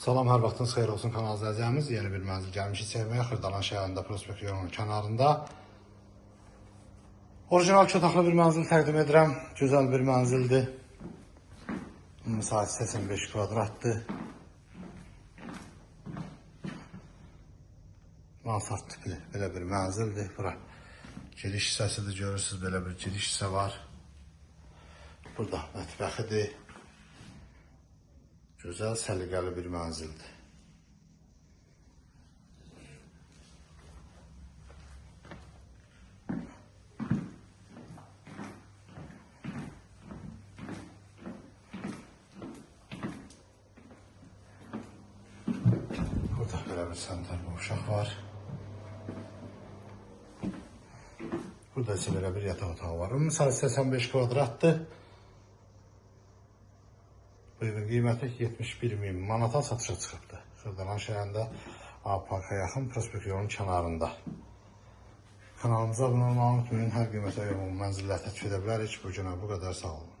Salam, hər vaxtınız xeyir olsun kanal izləyəcəyimiz. Yeni bir mənzil gəlmişik çəkməyə. Xırdalan şəhərində prospekt yolunun kənarında. Orijinal 2 otaqlı bir mənzil təqdim edirəm. Gözəl bir mənzildir. Müsait 85 kvadratdır. Mansard tipli belə bir mənzildir. Bura giriş hissəsidir, görürsünüz belə bir giriş hissə var. Burada mətbəxidir. Gözəl, səliqəli bir mənzildir. Burada belə bir sanitar qovşaq var. Burada isə belə bir yataq otağı var. Misal 85 kvadratdır. Bu evin qiyməti 71.000 manata satışa çıxıbdır. Xırdalan şəhərində A-Parka yaxın prospekt yolunun kənarında. Kanalımıza abunə olmağı unutmayın. Hər qiymətə uyğun mənzillər təklif edə bilərik. Bu günə bu qədər, sağ olun.